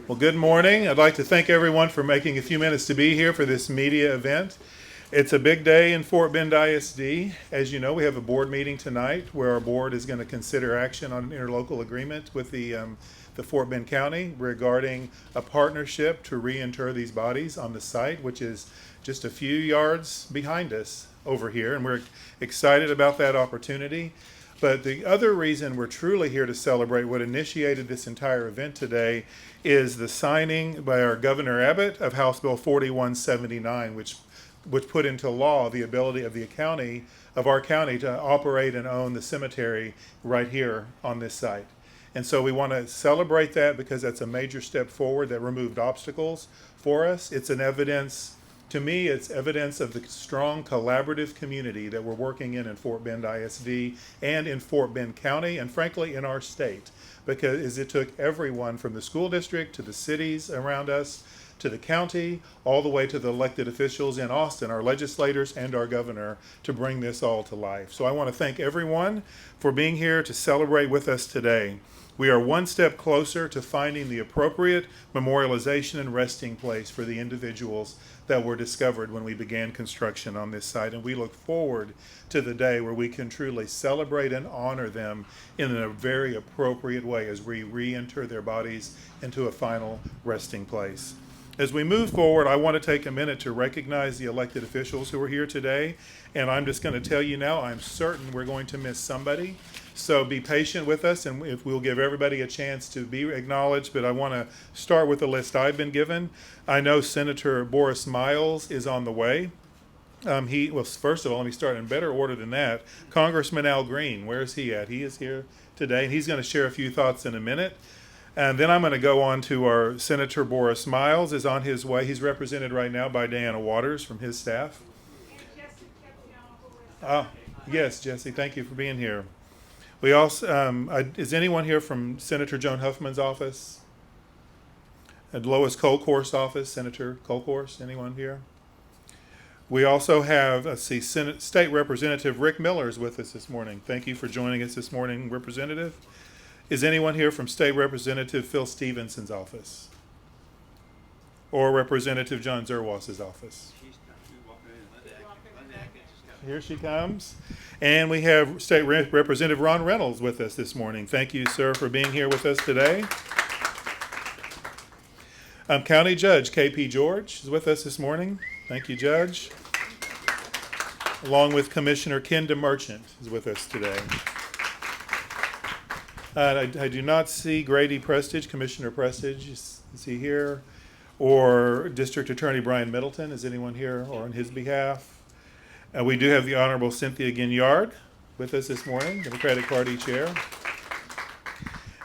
Well, good morning. I'd like to thank everyone for making a few minutes to be here for this media event. It's a big day in Fort Bend ISD. As you know, we have a board meeting tonight where our board is going to consider action on an interlocal agreement with the Fort Bend County regarding a partnership to reinter these bodies on the site, which is just a few yards behind us over here, and we're excited about that opportunity. But the other reason we're truly here to celebrate what initiated this entire event today is the signing by our Governor Abbott of House Bill 4179, which put into law the ability of our county to operate and own the cemetery right here on this site. And so we want to celebrate that because that's a major step forward that removed obstacles for us. To me, it's evidence of the strong collaborative community that we're working in Fort Bend ISD and in Fort Bend County, and frankly in our state, because it took everyone from the school district to the cities around us to the county, all the way to the elected officials in Austin, our legislators and our governor, to bring this all to life. So I want to thank everyone for being here to celebrate with us today. We are one step closer to finding the appropriate memorialization and resting place for the individuals that were discovered when we began construction on this site, and we look forward to the day where we can truly celebrate and honor them in a very appropriate way as we re-enter their bodies into a final resting place. As we move forward, I want to take a minute to recognize the elected officials who are here today, and I'm just going to tell you now, I'm certain we're going to miss somebody. So be patient with us, and if we'll give everybody a chance to be acknowledged, but I want to start with the list I've been given. I know Senator Boris Miles is on the way. First of all, let me start in better order than that. Congressman Al Green, where is he at? He is here today, and he's going to share a few thoughts in a minute. And then I'm going to go on to our Senator Boris Miles is on his way. He's represented right now by Diana Waters from his staff. Yes, Jesse, thank you for being here. We also, is anyone here from Senator Joan Huffman's office? At Lois Colcourt's office, Senator Colcourt, anyone here? We also have, State Representative Rick Miller is with us this morning. Thank you for joining us this morning, Representative. Is anyone here from State Representative Phil Stevenson's office? Or Representative John Zerwas's office? Here she comes. And we have State Representative Ron Reynolds with us this morning. Thank you, sir, for being here with us today. County Judge KP George is with us this morning. Thank you, Judge. Along with Commissioner Ken DeMerchant is with us today. I do not see Grady Prestige, Commissioner Prestige, is he here? Or District Attorney Brian Middleton, is anyone here or on his behalf? We do have the Honorable Cynthia Ginyard with us this morning, Democratic Party Chair.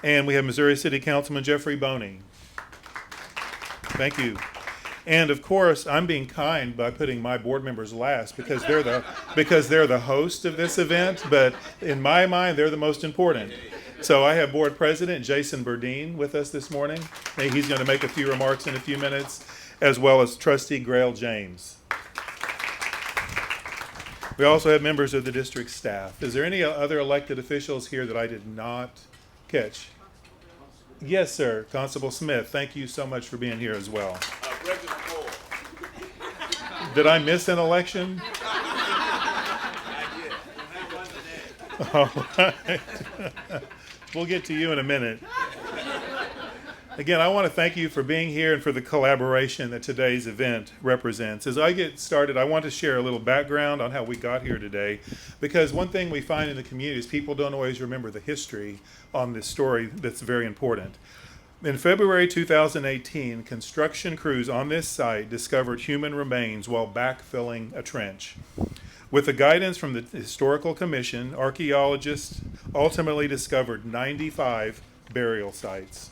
And we have Missouri City Councilman Jeffrey Boney. Thank you. And of course, I'm being kind by putting my board members last because they're the host of this event, but in my mind, they're the most important. So I have Board President Jason Burdine with us this morning. He's going to make a few remarks in a few minutes, as well as Trustee Grail James. We also have members of the district staff. Is there any other elected officials here that I did not catch? Yes, sir. Constable Smith, thank you so much for being here as well. Did I miss an election? All right. We'll get to you in a minute. Again, I want to thank you for being here and for the collaboration that today's event represents. As I get started, I want to share a little background on how we got here today, because one thing we find in the community is people don't always remember the history on this story that's very important. In February 2018, construction crews on this site discovered human remains while backfilling a trench. With the guidance from the Historical Commission, archaeologists ultimately discovered 95 burial sites.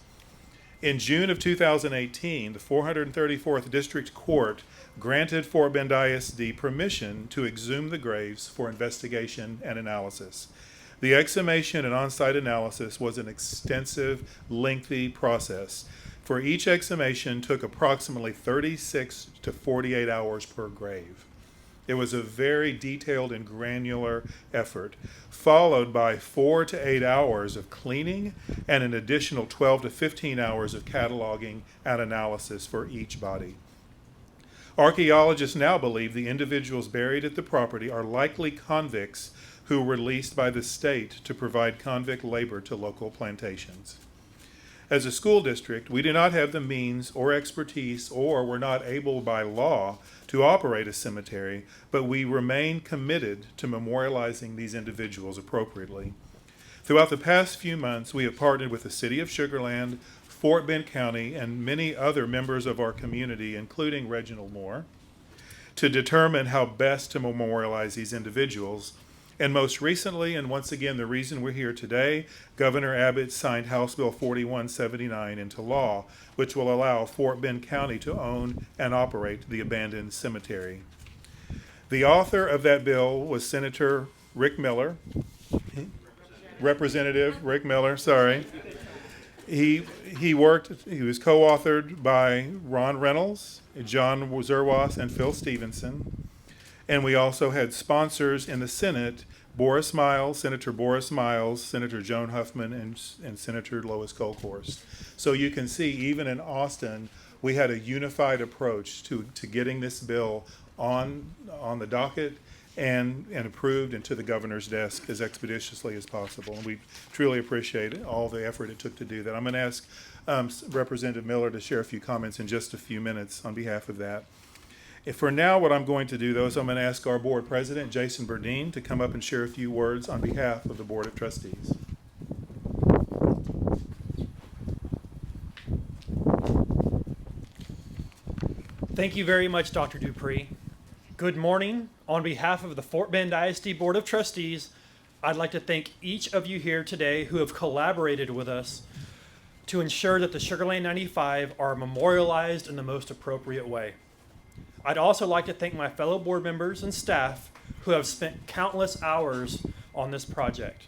In June of 2018, the 434th District Court granted Fort Bend ISD permission to exhume the graves for investigation and analysis. The exhumation and on-site analysis was an extensive, lengthy process. For each exhumation took approximately 36 to 48 hours per grave. It was a very detailed and granular effort, followed by 4 to 8 hours of cleaning and an additional 12 to 15 hours of cataloging and analysis for each body. Archaeologists now believe the individuals buried at the property are likely convicts who were released by the state to provide convict labor to local plantations. As a school district, we do not have the means or expertise, or we're not able by law to operate a cemetery, but we remain committed to memorializing these individuals appropriately. Throughout the past few months, we have partnered with the City of Sugar Land, Fort Bend County, and many other members of our community, including Reginald Moore, to determine how best to memorialize these individuals. And most recently, and once again the reason we're here today, Governor Abbott signed House Bill 4179 into law, which will allow Fort Bend County to own and operate the abandoned cemetery. The author of that bill was Senator Rick Miller, Representative Rick Miller, sorry. He was co-authored by Ron Reynolds, John Zerwas, and Phil Stevenson. And we also had sponsors in the Senate, Senator Boris Miles, Senator Joan Huffman, and Senator Lois Kolkhorst. So you can see, even in Austin, we had a unified approach to getting this bill on the docket and approved and to the governor's desk as expeditiously as possible. And we truly appreciate all the effort it took to do that. I'm going to ask Representative Miller to share a few comments in just a few minutes on behalf of that. For now, what I'm going to do, though, is I'm going to ask our board president, Jason Burdine, to come up and share a few words on behalf of the Board of Trustees. Thank you very much, Dr. Dupree. Good morning. On behalf of the Fort Bend ISD Board of Trustees, I'd like to thank each of you here today who have collaborated with us to ensure that the Sugar Land 95 are memorialized in the most appropriate way. I'd also like to thank my fellow board members and staff who have spent countless hours on this project.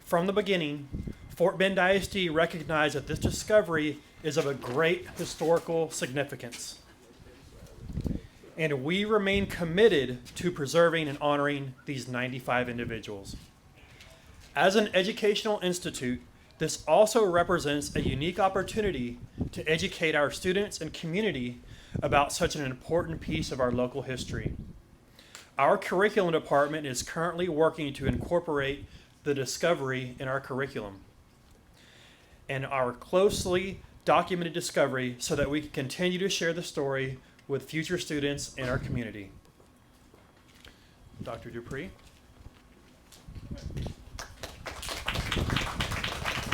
From the beginning, Fort Bend ISD recognized that this discovery is of a great historical significance. And we remain committed to preserving and honoring these 95 individuals. As an educational institute, this also represents a unique opportunity to educate our students and community about such an important piece of our local history. Our curriculum department is currently working to incorporate the discovery in our curriculum and our closely documented discovery so that we can continue to share the story with future students in our community. Dr. Dupree.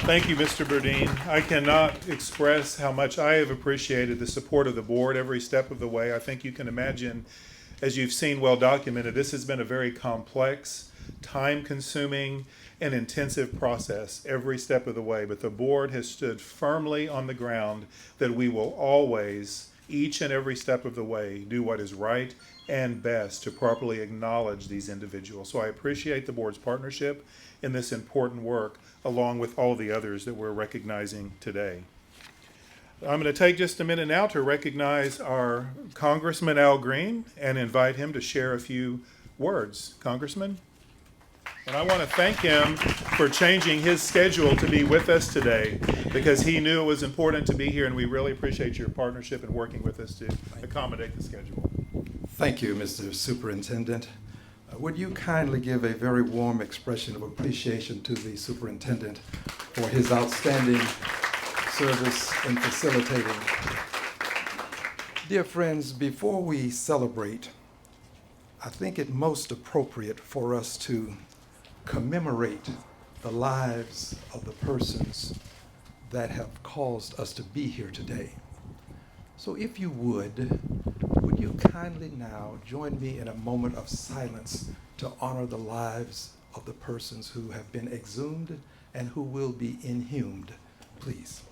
Thank you, Mr. Burdine. I cannot express how much I have appreciated the support of the board every step of the way. I think you can imagine, as you've seen well documented, this has been a very complex, time-consuming, and intensive process every step of the way. But the board has stood firmly on the ground that we will always, each and every step of the way, do what is right and best to properly acknowledge these individuals. So I appreciate the board's partnership in this important work, along with all the others that we're recognizing today. I'm going to take just a minute now to recognize our Congressman Al Green and invite him to share a few words. Congressman? And I want to thank him for changing his schedule to be with us today, because he knew it was important to be here, and we really appreciate your partnership and working with us to accommodate the schedule. Thank you, Mr. Superintendent. Would you kindly give a very warm expression of appreciation to the superintendent for his outstanding service in facilitating. Dear friends, before we celebrate, I think it most appropriate for us to commemorate the lives of the persons that have caused us to be here today. So if you would you kindly now join me in a moment of silence to honor the lives of the persons who have been exhumed and who will be inhumed, please.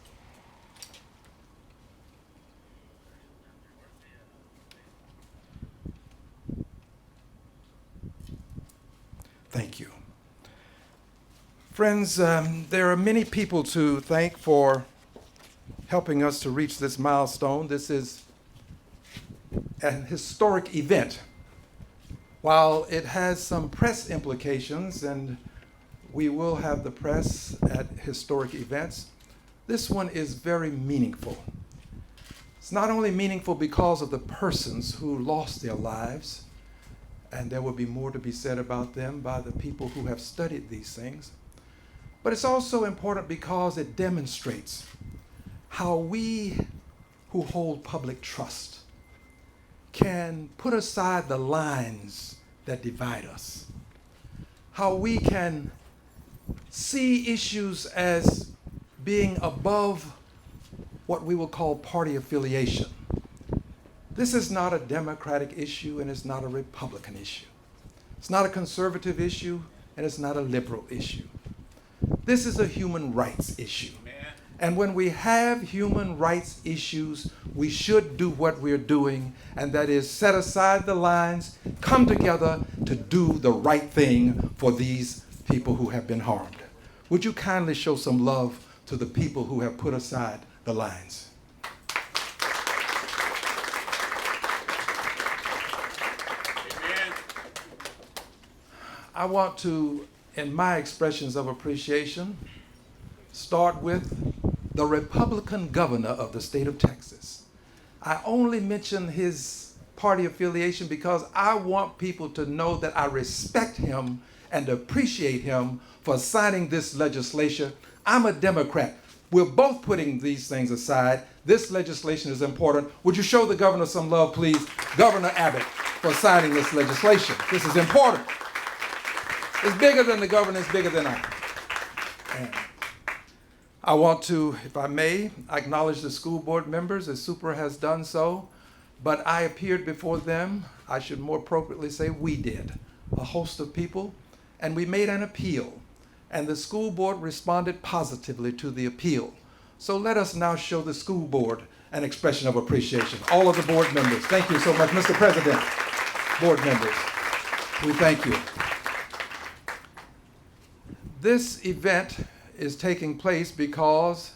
Thank you. Friends, there are many people to thank for helping us to reach this milestone. This is an historic event While it has some press implications, and we will have the press at historic events, this one is very meaningful. It's not only meaningful because of the persons who lost their lives, and there will be more to be said about them by the people who have studied these things, but it's also important because it demonstrates how we who hold public trust can put aside the lines that divide us, how we can see issues as being above what we will call party affiliation. This is not a Democratic issue and it's not a Republican issue. It's not a conservative issue and it's not a liberal issue. This is a human rights issue. And when we have human rights issues, we should do what we're doing, and that is set aside the lines, come together to do the right thing for these people who have been harmed. Would you kindly show some love to the people who have put aside the lines? Amen. I want to, in my expressions of appreciation, start with the Republican governor of the state of Texas. I only mention his party affiliation because I want people to know that I respect him and appreciate him for signing this legislation. I'm a Democrat. We're both putting these things aside. This legislation is important. Would you show the governor some love, please? Governor Abbott, for signing this legislation. This is important. It's bigger than the governor, it's bigger than I. And I want to, if I may, acknowledge the school board members as Super has done so, but I appeared before them, I should more appropriately say we did, a host of people, and we made an appeal, and the school board responded positively to the appeal. So let us now show the school board an expression of appreciation. All of the board members, thank you so much. Mr. President, board members, we thank you. This event is taking place because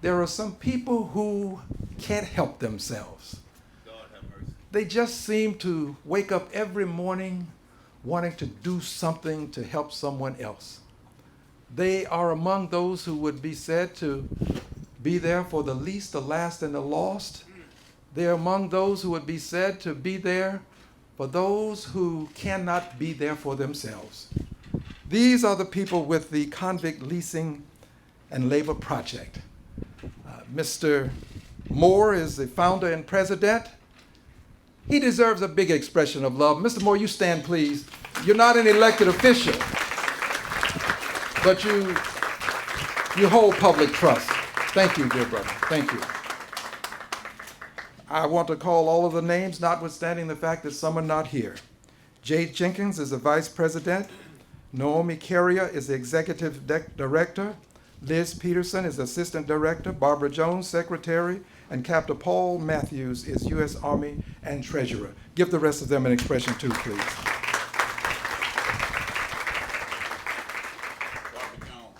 there are some people who can't help themselves. God have mercy. They just seem to wake up every morning wanting to do something to help someone else. They are among those who would be said to be there for the least, the last, and the lost. They are among those who would be said to be there for those who cannot be there for themselves. These are the people with the Convict Leasing and Labor Project. Mr. Moore is the founder and president. He deserves a big expression of love. Mr. Moore, you stand, please. You're not an elected official, but you hold public trust. Thank you, dear brother. Thank you. I want to call all of the names, notwithstanding the fact that some are not here. Jade Jenkins is the vice president. Naomi Carrier is the executive director. Liz Peterson is assistant director. Barbara Jones, secretary. And Captain Paul Matthews is U.S. Army and treasurer. Give the rest of them an expression too, please. Barbara Jones.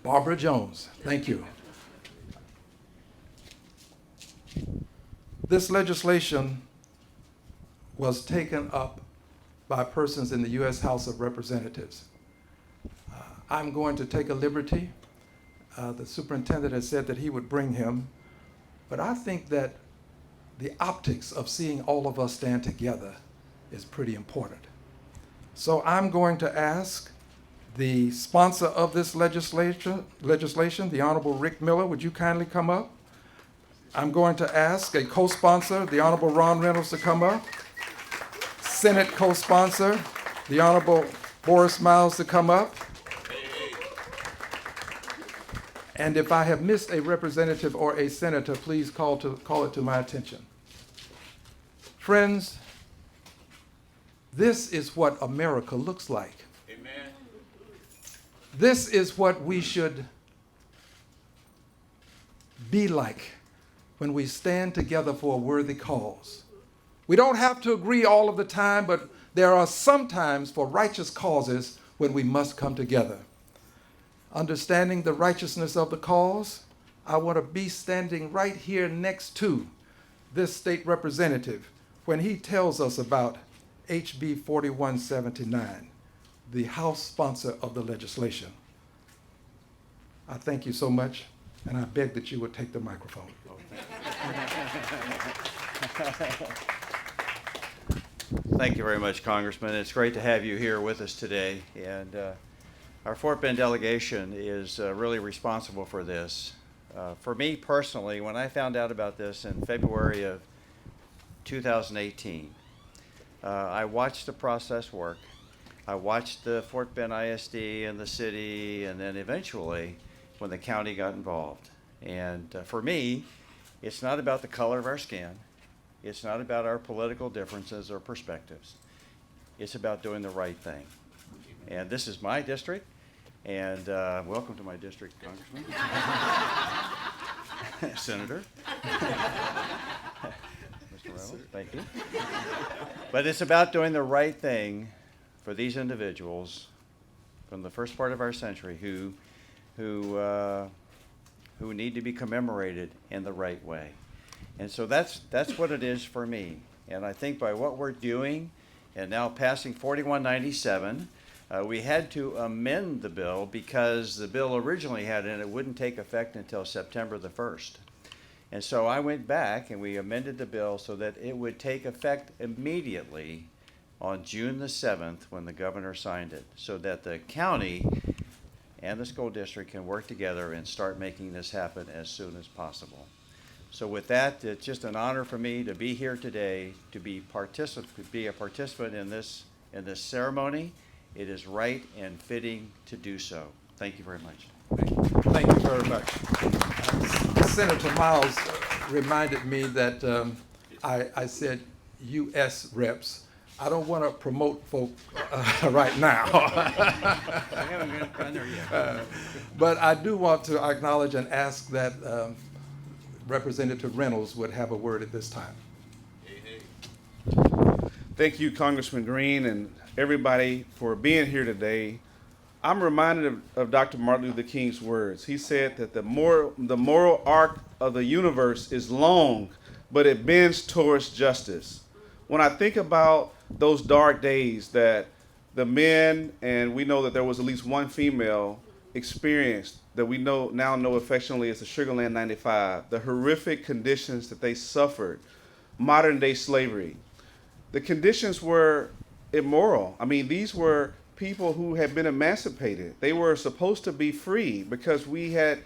Barbara Jones, thank you. This legislation was taken up by persons in the U.S. House of Representatives. I'm going to take a liberty. The superintendent has said that he would bring him, but I think that the optics of seeing all of us stand together is pretty important. So I'm going to ask the sponsor of this legislation, the Honorable Rick Miller, would you kindly come up? I'm going to ask a co-sponsor, the Honorable Ron Reynolds, to come up. Senate co-sponsor, the Honorable Boris Miles, to come up. And if I have missed a representative or a senator, please call it to my attention. Friends, this is what America looks like. Amen. This is what we should be like when we stand together for a worthy cause. We don't have to agree all of the time, but there are some times for righteous causes when we must come together. Understanding the righteousness of the cause, I want to be standing right here next to this state representative when he tells us about HB 4179, the House sponsor of the legislation. I thank you so much, and I beg that you would take the microphone. Thank you very much, Congressman. It's great to have you here with us today. And our Fort Bend delegation is really responsible for this. For me personally, when I found out about this in February of 2018, I watched the process work. I watched the Fort Bend ISD and the city, and then eventually when the county got involved. And for me, it's not about the color of our skin. It's not about our political differences or perspectives. It's about doing the right thing. And this is my district, and welcome to my district, Congressman. Senator. Mr. Reynolds, thank you. But it's about doing the right thing for these individuals from the first part of our century who need to be commemorated in the right way. And so that's what it is for me. And I think by what we're doing and now passing 4197, we had to amend the bill because the bill originally had in it wouldn't take effect until September the 1st. And so I went back and we amended the bill so that it would take effect immediately on June the 7th when the governor signed it, so that the county and the school district can work together and start making this happen as soon as possible. So with that, it's just an honor for me to be here today, to be a participant in this ceremony. It is right and fitting to do so. Thank you very much. Thank you very much. Senator Miles reminded me that I said U.S. reps. I don't want to promote folk right now. I haven't gone there yet. But I do want to acknowledge and ask that Representative Reynolds would have a word at this time. Thank you, Congressman Green, and everybody for being here today. I'm reminded of Dr. Martin Luther King's words. He said that the moral arc of the universe is long, but it bends towards justice. When I think about those dark days that the men, and we know that there was at least one female, experienced, that we now know affectionately as the Sugar Land 95, the horrific conditions that they suffered, modern day slavery. The conditions were immoral. I mean, these were people who had been emancipated. They were supposed to be free because we had,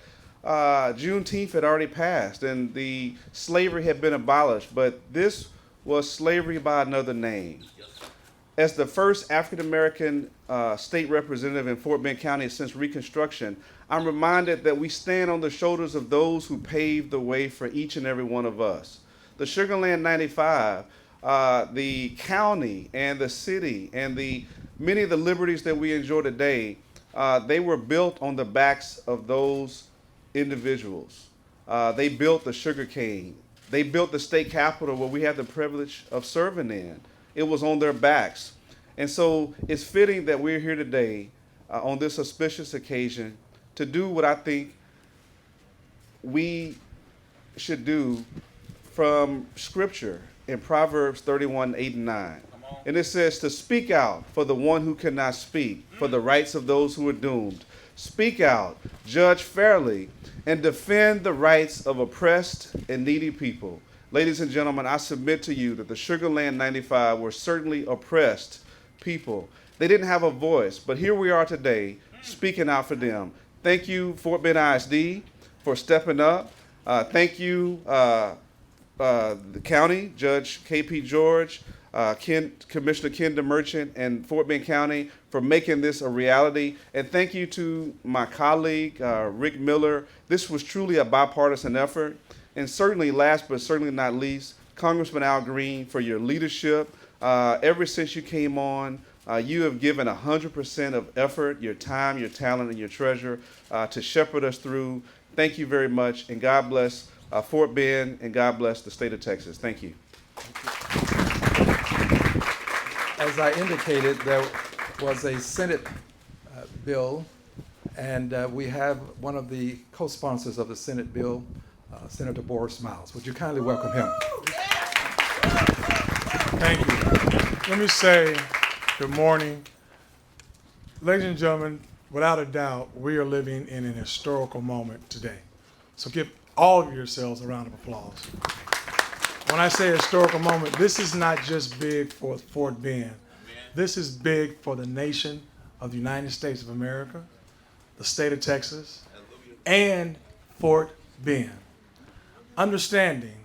Juneteenth had already passed and the slavery had been abolished, but this was slavery by another name. As the first African-American state representative in Fort Bend County since Reconstruction, I'm reminded that we stand on the shoulders of those who paved the way for each and every one of us. The Sugar Land 95, the county and the city and many of the liberties that we enjoy today, they were built on the backs of those individuals. They built the sugar cane. They built the state capitol where we had the privilege of serving in. It was on their backs. And so it's fitting that we're here today on this auspicious occasion to do what I think we should do from Scripture in Proverbs 31:8-9. And it says to speak out for the one who cannot speak, for the rights of those who are doomed. Speak out, judge fairly, and defend the rights of oppressed and needy people. Ladies and gentlemen, I submit to you that the Sugar Land 95 were certainly oppressed people. They didn't have a voice, but here we are today speaking out for them. Thank you, Fort Bend ISD, for stepping up. Thank you, the county, Judge K.P. George, Commissioner Ken DeMerchant, and Fort Bend County for making this a reality. And thank you to my colleague, Rick Miller. This was truly a bipartisan effort. And certainly, last but certainly not least, Congressman Al Green, for your leadership. Ever since you came on, you have given 100% of effort, your time, your talent, and your treasure to shepherd us through. Thank you very much, and God bless Fort Bend, and God bless the state of Texas. Thank you. As I indicated, there was a Senate bill, and we have one of the co-sponsors of the Senate bill, Senator Boris Miles. Would you kindly welcome him? Thank you. let me say good morning. Ladies and gentlemen, without a doubt, we are living in an historical moment today. So give all of yourselves a round of applause. When I say historical moment, this is not just big for Fort Bend. This is big for the nation of the United States of America, the state of Texas, and Fort Bend. Understanding,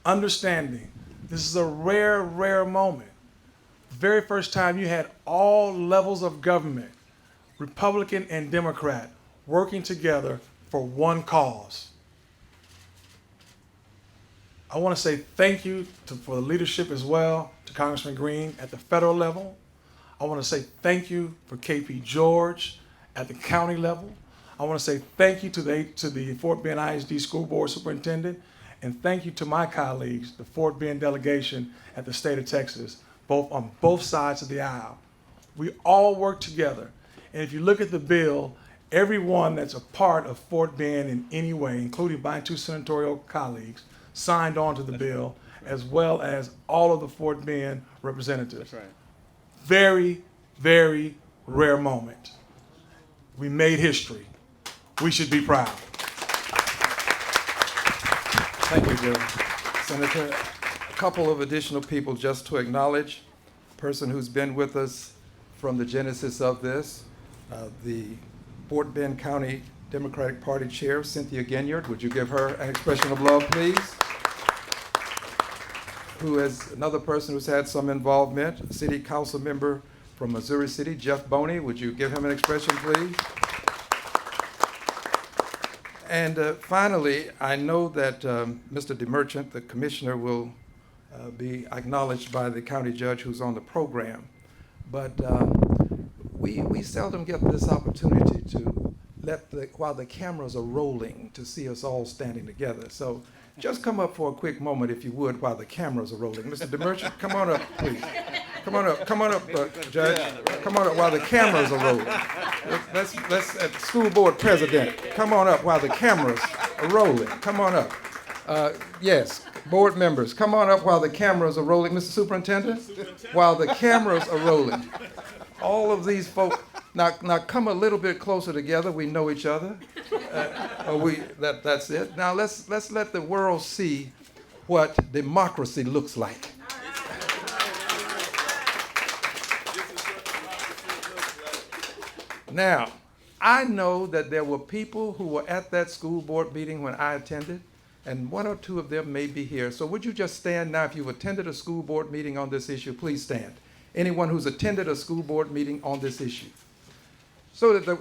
this is a rare, rare moment. The very first time you had all levels of government, Republican and Democrat, working together for one cause. I want to say thank you for the leadership as well to Congressman Green at the federal level. I want to say thank you for KP George at the county level. I want to say thank you to the Fort Bend ISD School Board Superintendent, and thank you to my colleagues, the Fort Bend delegation at the state of Texas, on both sides of the aisle. We all work together, and if you look at the bill, everyone that's a part of Fort Bend in any way, including my two senatorial colleagues, signed on to the bill, as well as all of the Fort Bend representatives. That's right. Very, very rare moment. We made history. We should be proud. Thank you, Joe. Senator, a couple of additional people just to acknowledge a person who's been with us from the genesis of this, the Fort Bend County Democratic Party Chair, Cynthia Ginyard. Would you give her an expression of love, please? Who is another person who's had some involvement, a city council member from Missouri City, Jeff Boney. Would you give him an expression, please? And finally, I know that Mr. DeMerchant, the commissioner, will be acknowledged by the county judge who's on the program. But we seldom get this opportunity to while the cameras are rolling, to see us all standing together. So just come up for a quick moment, if you would, while the cameras are rolling. Mr. DeMerchant, come on up, please. Come on up, Judge. Come on up while the cameras are rolling. Let's school board president, come on up while the cameras are rolling. Come on up. Yes, board members, come on up while the cameras are rolling. Mr. Superintendent, while the cameras are rolling. All of these folks, now come a little bit closer together. We know each other. That's it. Now let's let the world see what democracy looks like. Now, I know that there were people who were at that school board meeting when I attended, and one or two of them may be here. So would you just stand now? If you've attended a school board meeting on this issue, please stand. Anyone who's attended a school board meeting on this issue. So that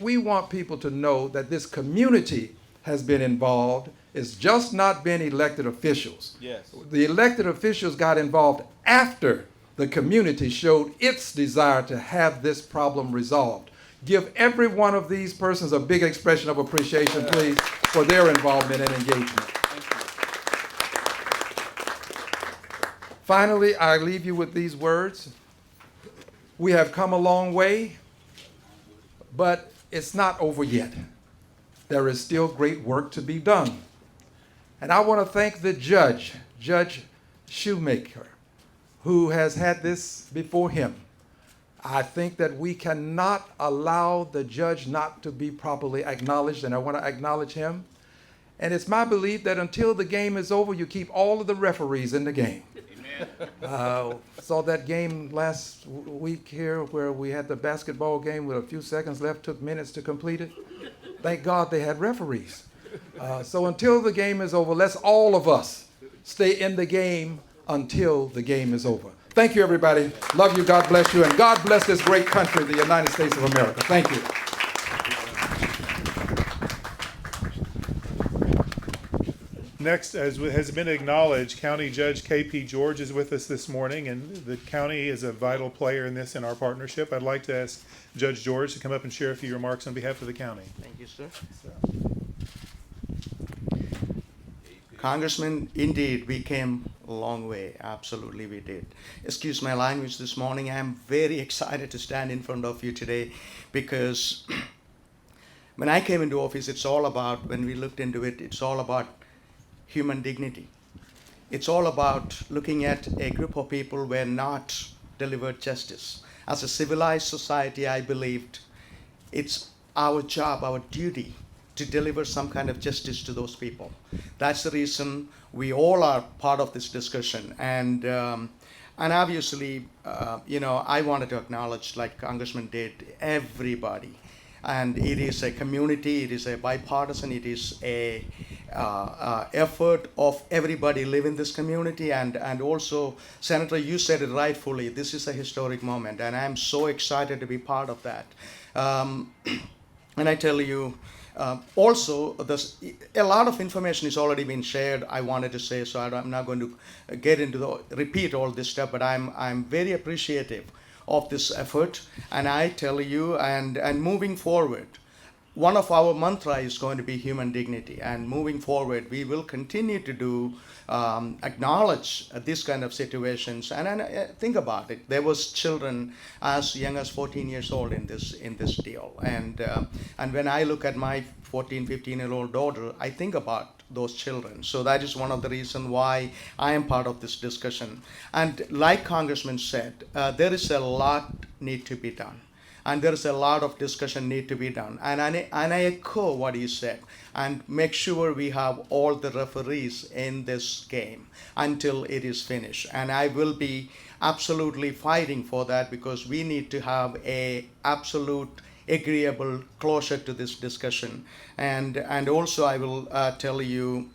we want people to know that this community has been involved. It's just not been elected officials. Yes. The elected officials got involved after the community showed its desire to have this problem resolved. Give every one of these persons a big expression of appreciation, please, for their involvement and engagement. Finally, I leave you with these words. We have come a long way, but it's not over yet. There is still great work to be done. And I want to thank the judge, Judge Shoemaker, who has had this before him. I think that we cannot allow the judge not to be properly acknowledged, and I want to acknowledge him. And it's my belief that until the game is over, you keep all of the referees in the game. Saw that game last week here where we had the basketball game with a few seconds left, took minutes to complete it. Thank God they had referees. So until the game is over, let's all of us stay in the game until the game is over. Thank you, everybody. Love you. God bless you. And God bless this great country, the United States of America. Thank you. Next, as has been acknowledged, County Judge KP George is with us this morning, and the county is a vital player in this, in our partnership. I'd like to ask Judge George to come up and share a few remarks on behalf of the county. Thank you, sir. Congressman, indeed, we came a long way. Absolutely, we did. Excuse my language this morning. I'm very excited to stand in front of you today because when I came into office, it's all about, when we looked into it, it's all about human dignity. it's all about looking at a group of people who were not delivered justice. As a civilized society, I believed it's our job, our duty to deliver some kind of justice to those people. That's the reason we all are part of this discussion. And obviously, I wanted to acknowledge, like Congressman did, everybody. And it is a community, it is a bipartisan, it is a effort of everybody live in this community. And also, Senator, you said it rightfully, this is a historic moment, and I'm so excited to be part of that. And I tell you, also, a lot of information has already been shared. I wanted to say, so I'm not going to get into repeat all this stuff, but I'm very appreciative of this effort. And I tell you, and moving forward, one of our mantra is going to be human dignity. And moving forward, we will continue to do acknowledge these kind of situations. And think about it. There was children as young as 14 years old in this deal. And when I look at my 14, 15-year-old daughter, I think about those children. So that is one of the reasons why I am part of this discussion. And like Congressman said, there is a lot need to be done. And there is a lot of discussion need to be done. And I echo what he said. And make sure we have all the referees in this game until it is finished. And I will be absolutely fighting for that, because we need to have a absolute agreeable closure to this discussion. And also I will tell you,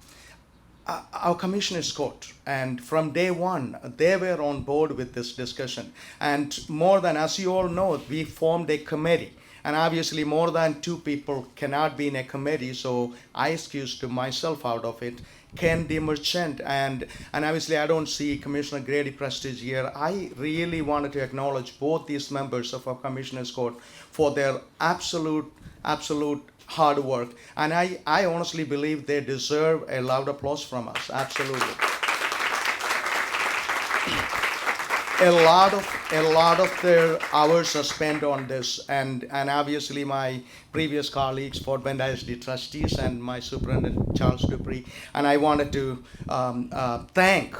our commissioners court, and from day one they were on board with this discussion. And more than, as you all know, we formed a committee, and obviously more than two people cannot be in a committee, so I excused myself out of it. Ken DeMerchant, and obviously I don't see Commissioner Grady Prestige here. I really wanted to acknowledge both these members of our commissioners court for their absolute hard work, and I honestly believe they deserve a loud applause from us. Absolutely. A lot of their hours are spent on this, and obviously my previous colleagues, Fort Bend ISD trustees, and my superintendent Charles Dupree, and I wanted to thank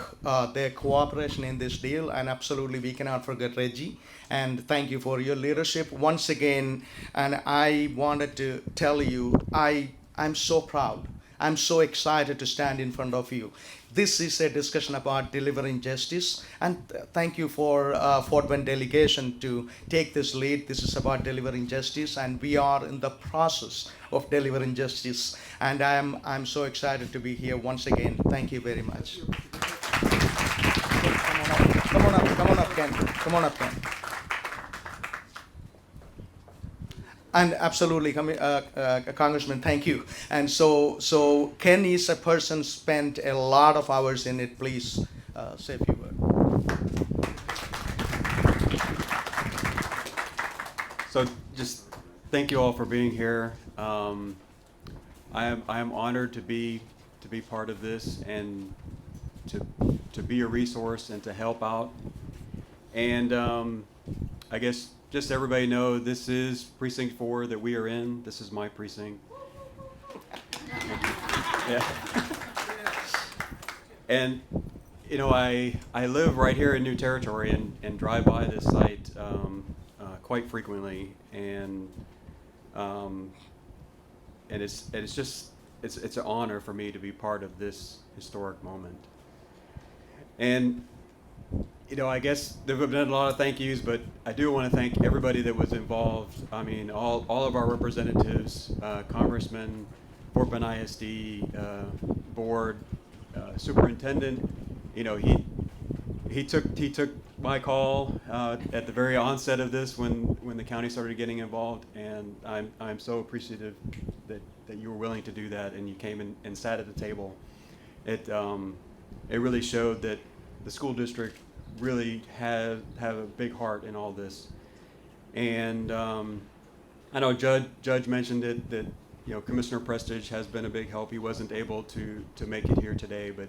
their cooperation in this deal, and absolutely we cannot forget Reggie, and thank you for your leadership once again. And I wanted to tell you, I'm so proud. I'm so excited to stand in front of you. This is a discussion about delivering justice, and thank you for Fort Bend delegation to take this lead. This is about delivering justice, and we are in the process of delivering justice. And I'm so excited to be here once again. Thank you very much. Come on up, Ken. Come on up, Ken. And absolutely, Congressman, thank you. And so Ken is a person spent a lot of hours in it. Please say a few words. So just thank you all for being here. I am honored to be part of this, and to be a resource and to help out. And I guess just so everybody know, this is Precinct 4 that we are in. This is my precinct. Yeah. And you know, I live right here in New Territory and drive by this site quite frequently, and it's just it's an honor for me to be part of this historic moment. And you know, I guess there have been a lot of thank yous, but I do want to thank everybody that was involved. I mean, all of our representatives, Congressman, Fort Bend ISD, board, superintendent. You know, he took my call at the very onset of this when the county started getting involved, and I'm so appreciative that you were willing to do that, and you came and sat at the table. It really showed that the school district really have a big heart in all this. And I know Judge mentioned it, that you know, Commissioner Prestige has been a big help. He wasn't able to make it here today, but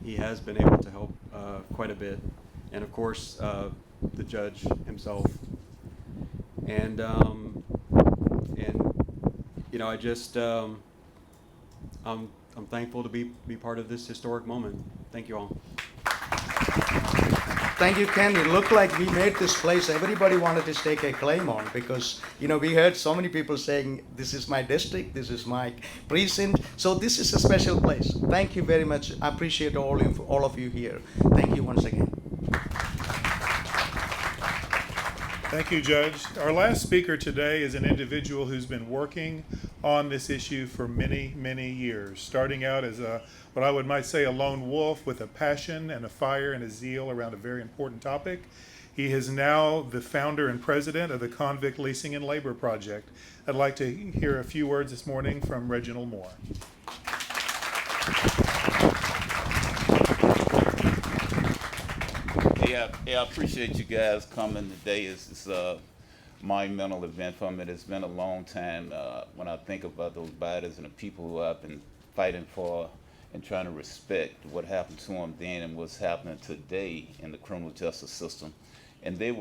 he has been able to help quite a bit. And of course, the judge himself. And you know, I just I'm I'm thankful to be part of this historic moment. Thank you all. Thank you, Ken. It looked like we made this place everybody wanted to stake a claim on because, we heard so many people saying, this is my district, this is my precinct. So this is a special place. Thank you very much. I appreciate all of you here. Thank you once again. Thank you, Judge. Our last speaker today is an individual who's been working on this issue for many, many years, starting out as what I might say a lone wolf with a passion and a fire and a zeal around a very important topic. He is now the founder and president of the Convict Leasing and Labor Project. I'd like to hear a few words this morning from Reginald Moore. Yeah, I appreciate you guys coming today. It's a monumental event for me. It's been a long time when I think about those bodies and the people who I've been fighting for and trying to respect what happened to them then and what's happening today in the criminal justice system. And their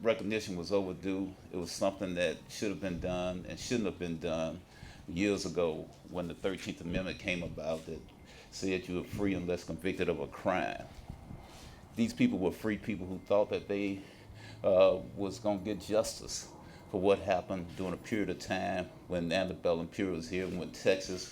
recognition was overdue. It was something that should have been done and shouldn't have been done years ago when the 13th Amendment came about that said you were free unless convicted of a crime. These people were free people who thought that they was going to get justice for what happened during a period of time when the antebellum period was here, when Texas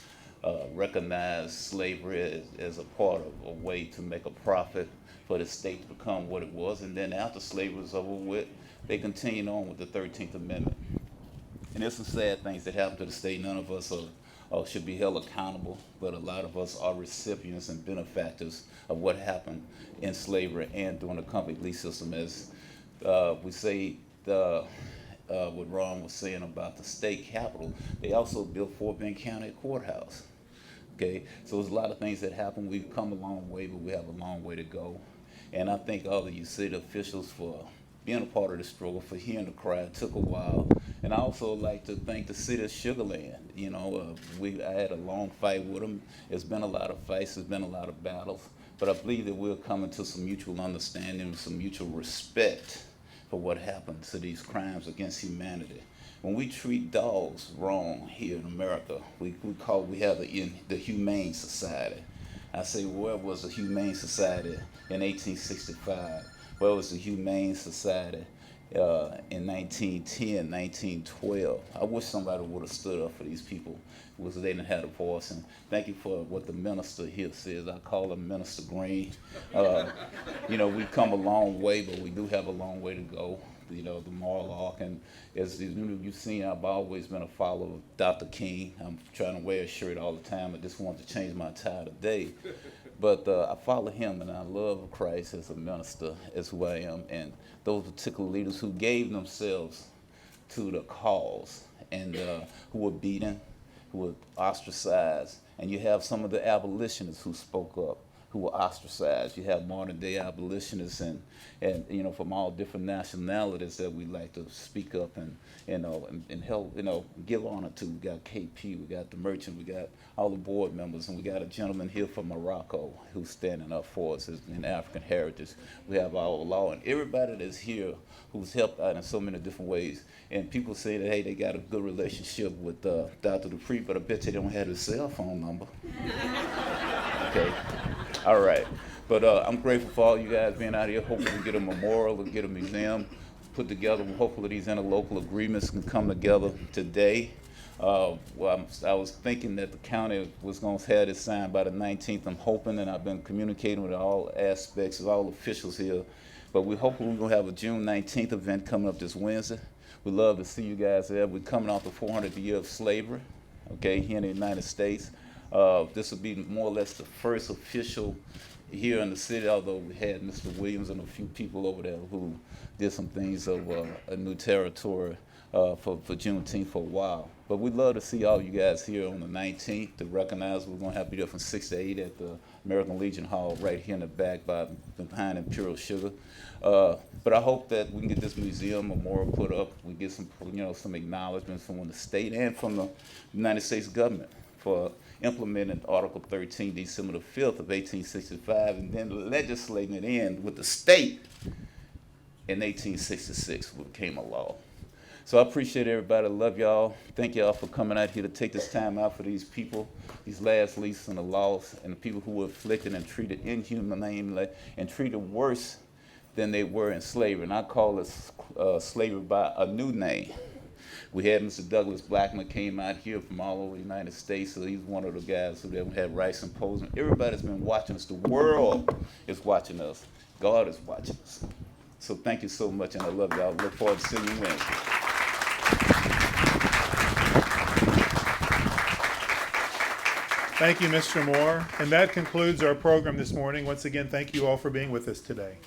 recognized slavery as a part of a way to make a profit for the state to become what it was. And then after slavery was over with, they continued on with the 13th Amendment. And there's some sad things that happened to the state. None of us should be held accountable, but a lot of us are recipients and benefactors of what happened in slavery and during the convict lease system. As we say, what Ron was saying about the state capitol, they also built Fort Bend County Courthouse. Okay, so there's a lot of things that happen. We've come a long way, but we have a long way to go. And I thank all of you city officials for being a part of the struggle, for hearing the cry. It took a while. And I also like to thank the city of Sugar Land. I had a long fight with them. It's been a lot of fights, it's been a lot of battles, but I believe that we're coming to some mutual understanding, some mutual respect for what happened to these crimes against humanity. When we treat dogs wrong here in America, we have the Humane Society. I say, where was the Humane Society in 1865? Where was the Humane Society in 1910, 1912? I wish somebody would have stood up for these people because they didn't have a voice. And thank you for what the minister here says. I call him Minister Green. We've come a long way, but we do have a long way to go. The moral arc, and as you've seen, I've always been a follower of Dr. King. I'm trying to wear a shirt all the time. I just wanted to change my tie today. But I follow him, and I love Christ as a minister, as who I am, and those particular leaders who gave themselves to the cause and who were beaten, who were ostracized. And you have some of the abolitionists who spoke up, who were ostracized. You have modern day abolitionists and from all different nationalities that we like to speak up and help, give honor to. We got KP, we got the merchant, we got all the board members, and we got a gentleman here from Morocco who's standing up for us in African heritage. We have our law, and everybody that's here who's helped out in so many different ways. And people say that, hey, they got a good relationship with Dr. Dupree, but I bet you they don't have his cell phone number. Okay. All right, but I'm grateful for all you guys being out here. Hopefully we get a memorial or get a museum put together. Hopefully these interlocal agreements can come together today. I was thinking that the county was going to have this signed by the 19th. I'm hoping, and I've been communicating with all aspects of all officials here, but we're hoping we're going to have a June 19th event coming up this Wednesday. We'd love to see you guys there. We're coming off the 400th year of slavery, okay, here in the United States. This will be more or less the first official here in the city, although we had Mr. Williams and a few people over there who did some things of a new territory for Juneteenth for a while. But we'd love to see all you guys here on the 19th to recognize we're going to have to be there from 6 to 8 at the American Legion Hall right here in the back behind Imperial Sugar. But I hope that we can get this museum memorial put up. We get some acknowledgments from the state and from the United States government for implemented Article 13, December the 5th of 1865, and then legislating it in with the state in 1866, which became a law. So I appreciate everybody. I love y'all. Thank y'all for coming out here to take this time out for these people, these last least and the lost, and the people who were afflicted and treated inhumanely and treated worse than they were in slavery. And I call this slavery by a new name. We had Mr. Douglas Blackman came out here from all over the United States, so he's one of the guys who had Rice Symposium. Everybody's been watching us. The world is watching us. God is watching us. So thank you so much, and I love y'all. Look forward to seeing you Wednesday. Thank you, Mr. Moore. And that concludes our program this morning. Once again, thank you all for being with us today.